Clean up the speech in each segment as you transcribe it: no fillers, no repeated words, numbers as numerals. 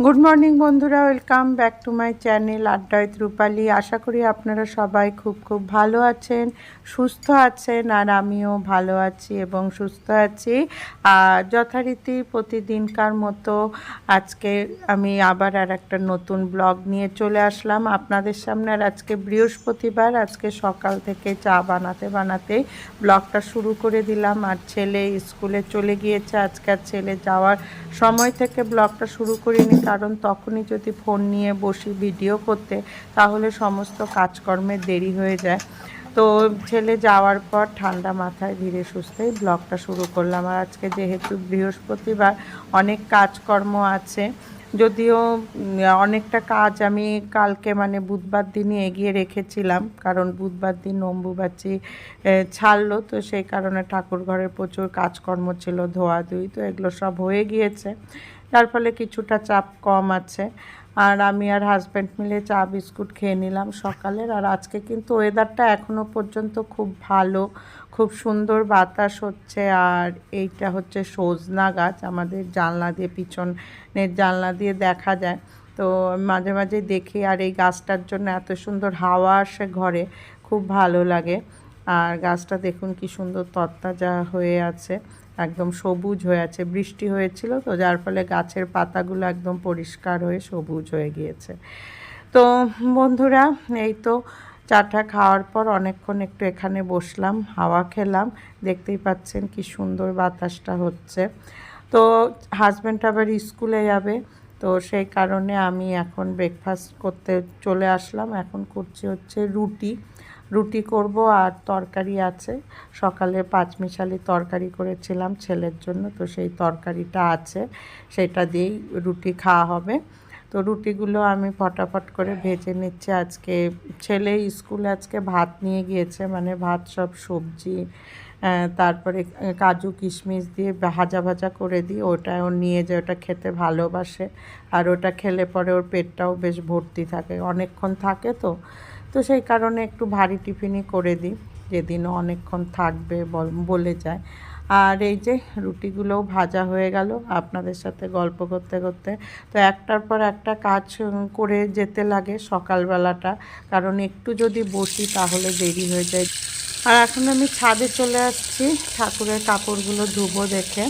Good morning বন্ধুরা, welcome back to my channel আড্ডা with রূপালী। আশা করি আপনারা সবাই খুব ভালো আছেন, সুস্থ আছেন, আর আমিও ভালো আছি এবং সুস্থ আছি। আর যথারীতি প্রতিদিনকার মতো আজকে আমি আবার আর একটা নতুন ব্লগ নিয়ে চলে আসলাম আপনাদের সামনে। আর আজকে বৃহস্পতিবার, আজকে সকাল থেকে চা বানাতে ব্লগটা শুরু করে দিলাম। আর ছেলে স্কুলে চলে গিয়েছে, আজকে আর ছেলে যাওয়ার সময় থেকে ব্লগটা শুরু করিনি, কারণ তখনই যদি ফোন নিয়ে বসি ভিডিও করতে তাহলে সমস্ত কাজকর্মে দেরি হয়ে যায়। তো ছেলে যাওয়ার পর ঠান্ডা মাথায় ধীরে সুস্থেই ব্লগটা শুরু করলাম। আর আজকে যেহেতু বৃহস্পতিবার, অনেক কাজকর্ম আছে, যদিও অনেকটা কাজ আমি কালকে মানে বুধবার দিনই এগিয়ে রেখেছিলাম, কারণ বুধবার দিন অম্বুবাচী ছাড়লো, তো সেই কারণে ঠাকুর ঘরের প্রচুর কাজকর্ম ছিল, ধোয়াধুয়ি, তো এগুলো সব হয়ে গিয়েছে, যার ফলে কিছুটা চাপ কম আছে। আর আমি আর হাজব্যান্ড মিলে চা বিস্কুট খেয়ে নিলাম সকালের। আর আজকে কিন্তু ওয়েদারটা এখনও পর্যন্ত খুব ভালো, খুব সুন্দর বাতাস হচ্ছে। আর এইটা হচ্ছে সজনা গাছ, আমাদের জানলা দিয়ে, পিছনের জানলা দিয়ে দেখা যায়, তো মাঝে মাঝে দেখি। আর এই গাছটার জন্য এত সুন্দর হাওয়া আসে ঘরে, খুব ভালো লাগে। আর গাছটা দেখুন কি সুন্দর তরতাজা হয়ে আছে, একদম সবুজ হয়ে আছে। বৃষ্টি হয়েছিল তো, যার ফলে গাছের পাতাগুলো একদম পরিষ্কার হয়ে সবুজ হয়ে গিয়েছে। তো বন্ধুরা, এই তো চাটা খাওয়ার পর অনেকক্ষণ একটু এখানে বসলাম, হাওয়া খেলাম। দেখতেই পাচ্ছেন কি সুন্দর বাতাসটা হচ্ছে। তো হাজব্যান্ড আবার স্কুলে যাবে, তো সেই কারণে আমি এখন ব্রেকফাস্ট করতে চলে আসলাম। এখন করছি হচ্ছে রুটি করব, আর তরকারি আছে, সকালে পাঁচমিশালি তরকারি করেছিলাম ছেলের জন্য, তো সেই তরকারিটা আছে, সেটা দিয়েই রুটি খাওয়া হবে। তো রুটিগুলো আমি ফটাফট করে ভেজে নিচ্ছি। আজকে ছেলে স্কুলে আজকে ভাত নিয়ে গিয়েছে, মানে ভাত, সব সবজি, তারপরে কাজু কিশমিশ দিয়ে ভাজা ভাজা করে দিই, ওটা ও নিয়ে যায়, ওটা খেতে ভালোবাসে। আর ওটা খেলে পরে ওর পেটটাও বেশ ভর্তি থাকে, অনেকক্ষণ থাকে তো, তো সেই কারণে একটু ভারী টিফিনই করে দিই, যেদিনও অনেকক্ষণ থাকবে বলে যায়। আর এই যে রুটিগুলোও ভাজা হয়ে গেল আপনাদের সাথে গল্প করতে করতে। তো একটার পর একটা কাজ করে যেতে লাগে সকালবেলাটা, কারণ একটু যদি বসি তাহলে দেরি হয়ে যায়। আর এখন আমি ছাদে চলে আসছি ঠাকুরের কাপড়গুলো ধুবো দেখে।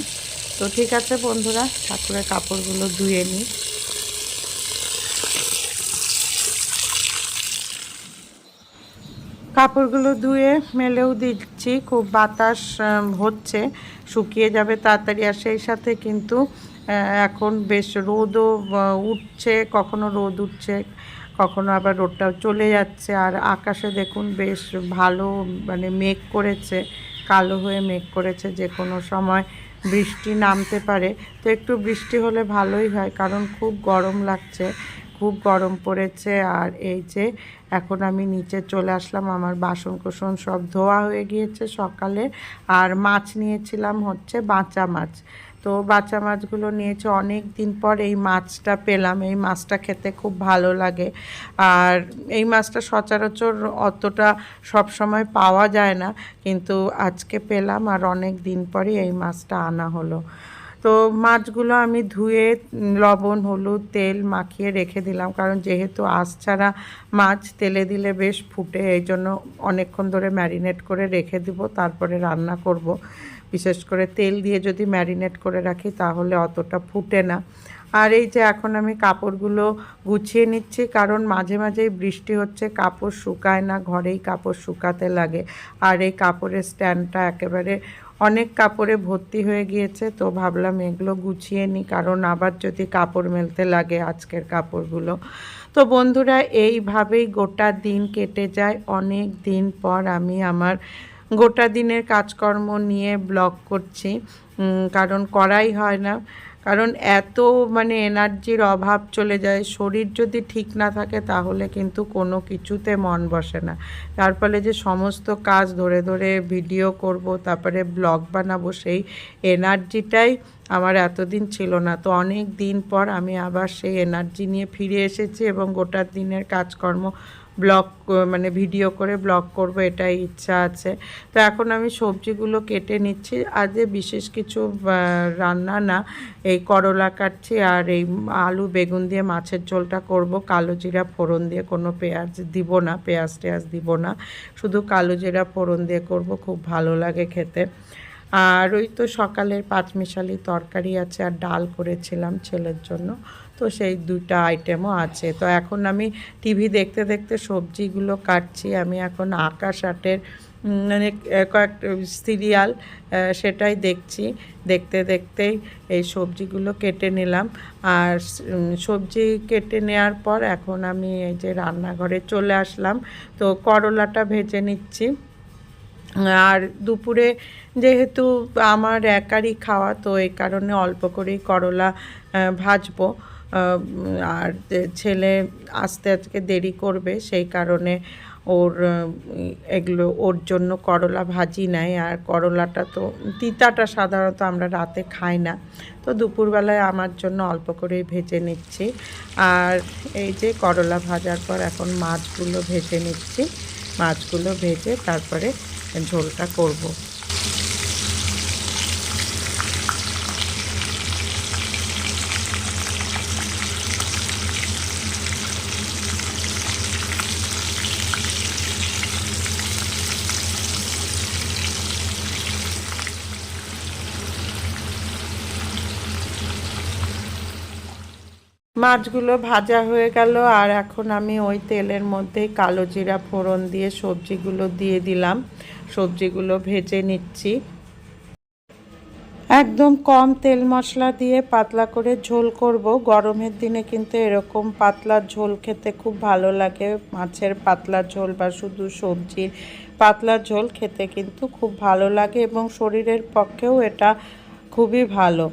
তো ঠিক আছে বন্ধুরা, ঠাকুরের কাপড়গুলো ধুয়ে নিই। কাপড়গুলো ধুয়ে মেলেও দিচ্ছি, খুব বাতাস হচ্ছে, শুকিয়ে যাবে তাড়াতাড়ি। আর সেই সাথে কিন্তু এখন বেশ রোদও উঠছে, কখনো রোদ উঠছে, কখনো আবার রোদটাও চলে যাচ্ছে। আর আকাশে দেখুন বেশ ভালো, মানে মেঘ করেছে, কালো হয়ে মেঘ করেছে, যে কোনো সময় বৃষ্টি নামতে পারে। তো একটু বৃষ্টি হলে ভালোই হয়, কারণ খুব গরম লাগছে, খুব গরম পড়েছে। আর এই যে এখন আমি নিচে চলে আসলাম, আমার বাসন কোসন সব ধোয়া হয়ে গিয়েছে সকালে। আর মাছ নিয়েছিলাম হচ্ছে বাঁচা মাছ, তো বাঁচা মাছগুলো নিয়েছে, অনেক দিন পর এই মাছটা পেলাম। এই মাছটা খেতে খুব ভালো লাগে, আর এই মাছটা সচরাচর অতটা সব সময় পাওয়া যায় না, কিন্তু আজকে পেলাম, আর অনেক দিন পরে এই মাছটা আনা হলো। তো মাছগুলো আমি ধুয়ে লবণ হলুদ তেল মাখিয়ে রেখে দিলাম, কারণ যেহেতু আঁশ ছাড়া মাছ, তেলে দিলে বেশ ফুটে, এই জন্য অনেকক্ষণ ধরে ম্যারিনেট করে রেখে দিব, তারপরে রান্না করব। বিশেষ করে তেল দিয়ে যদি ম্যারিনেট করে রাখি তাহলে অতটা ফুটে না। আর এই যে এখন আমি কাপড়গুলো গুছিয়ে নিচ্ছি, কারণ মাঝে মাঝেই বৃষ্টি হচ্ছে, কাপড় শুকায় না, ঘরেই কাপড় শুকাতে লাগে। আর এই কাপড়ের স্ট্যান্ডটা একেবারে অনেক কাপড়ে ভর্তি হয়ে গিয়েছে, তো ভাবলাম এগুলো গুছিয়ে নিই, কারণ আবার যদি কাপড় মেলতে লাগে আজকের কাপড়গুলো। তো বন্ধুরা, এইভাবেই গোটা দিন কেটে যায়। অনেক দিন পর আমি আমার গোটা দিনের কাজকর্ম নিয়ে ব্লগ করছি, কারণ করাই হয় না, কারণ এত মানে এনার্জির অভাব চলে যায়। শরীর যদি ঠিক না থাকে তাহলে কিন্তু কোনো কিছুতে মন বসে না, তার ফলে যে সমস্ত কাজ ধরে ধরে ভিডিও করব, তারপরে ব্লগ বানাবো, সেই এনার্জিটাই আমার এতদিন ছিল না। তো অনেক দিন পর আমি আবার সেই এনার্জি নিয়ে ফিরে এসেছি এবং গোটা দিনের কাজকর্ম ব্লগ মানে ভিডিও করে ব্লগ করব, এটাই ইচ্ছা আছে। তো এখন আমি সবজিগুলো কেটে নিচ্ছি। আজ বিশেষ কিছু রান্না না, এই করলা কাটছি আর এই আলু বেগুন দিয়ে মাছের ঝোলটা করব। কালো জিরা ফোড়ন দিয়ে, কোনো পেঁয়াজ দিব না, পেঁয়াজ টেয়াজ দিব না, শুধু কালো জিরা ফোড়ন দিয়ে করব, খুব ভালো লাগে খেতে। আর ওই তো সকালের পাঁচমিশালি তরকারি আছে আর ডাল করেছিলাম ছেলের জন্য, তো সেই দুইটা আইটেমও আছে। তো এখন আমি টিভি দেখতে দেখতে সবজিগুলো কাটছি। আমি এখন আকাশ আটের মানে কয়েকটা সিরিয়াল সেটাই দেখছি, দেখতে দেখতেই এই সবজিগুলো কেটে নিলাম। আর সবজি কেটে নেওয়ার পর এখন আমি এই যে রান্নাঘরে চলে আসলাম, তো করলাটা ভেজে নিচ্ছি। আর দুপুরে যেহেতু আমার একারই খাওয়া, তো এই কারণে অল্প করেই করলা ভাজবো। আর ছেলে আসতে আজকে দেরি করবে, সেই কারণে ওর জন্য করলা ভাজি নাই। আর করলাটা তো তিতাটা সাধারণত আমরা রাতে খাই না, তো দুপুরবেলায় আমার জন্য অল্প করেই ভেজে নিচ্ছি। আর এই যে করলা ভাজার পর এখন মাছগুলো ভেজে নিচ্ছি, মাছগুলো ভেজে তারপরে ঝোলটা করব। মাছগুলো ভাজা হয়ে গেল আর এখন আমি ওই তেলের মধ্যেই কালো জিরা ফোড়ন দিয়ে সবজিগুলো দিয়ে দিলাম, সবজিগুলো ভেজে নিচ্ছি। একদম কম তেল মশলা দিয়ে পাতলা করে ঝোল করব। গরমের দিনে কিন্তু এরকম পাতলা ঝোল খেতে খুব ভালো লাগে। মাছের পাতলা ঝোল বা শুধু সবজির পাতলা ঝোল খেতে কিন্তু খুব ভালো লাগে এবং শরীরের পক্ষেও এটা খুবই ভালো।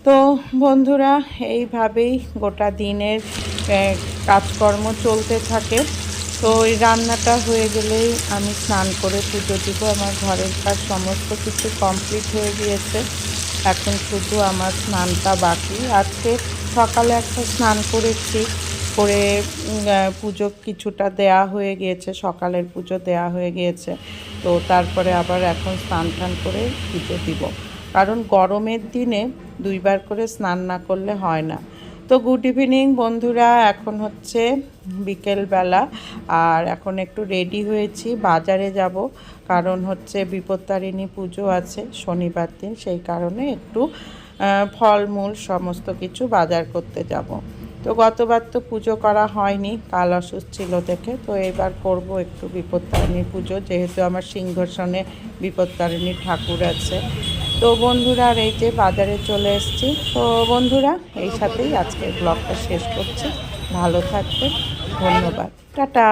তো বন্ধুরা, এইভাবেই গোটা দিনের কাজকর্ম চলতে থাকে। তো এই রান্নাটা হয়ে গেলেই আমি স্নান করে পুজো দিব। আমার ঘরের কাজ সমস্ত কিছু কমপ্লিট হয়ে গিয়েছে, এখন শুধু আমার স্নানটা বাকি। আজকে সকালে একটা স্নান করেছি, করে পুজো কিছুটা দেয়া হয়ে গিয়েছে, সকালের পুজো দেয়া হয়ে গিয়েছে। তো তারপরে আবার এখন স্নান টান করে পুজো দিব, কারণ গরমের দিনে দুইবার করে স্নান না করলে হয় না। তো গুড ইভিনিং বন্ধুরা, এখন হচ্ছে বিকেলবেলা আর এখন একটু রেডি হয়েছি, বাজারে যাব, কারণ হচ্ছে বিপত্তারিণী পুজো আছে শনিবার দিন, সেই কারণে একটু ফলমূল সমস্ত কিছু বাজার করতে যাব। তো গতবার তো পুজো করা হয়নি, কাল অসুস্থ ছিল দেখে, তো এবার করব একটু বিপত্তারিণী পুজো, যেহেতু আমার সিংহাসনে বিপত্তারিণী ঠাকুর আছে। তো বন্ধুরা, আর এই যে বাজারে চলে এসেছি। তো বন্ধুরা, এই সাথেই আজকের ব্লগটা শেষ করছি। ভালো থাকবেন, ধন্যবাদ, টাটা।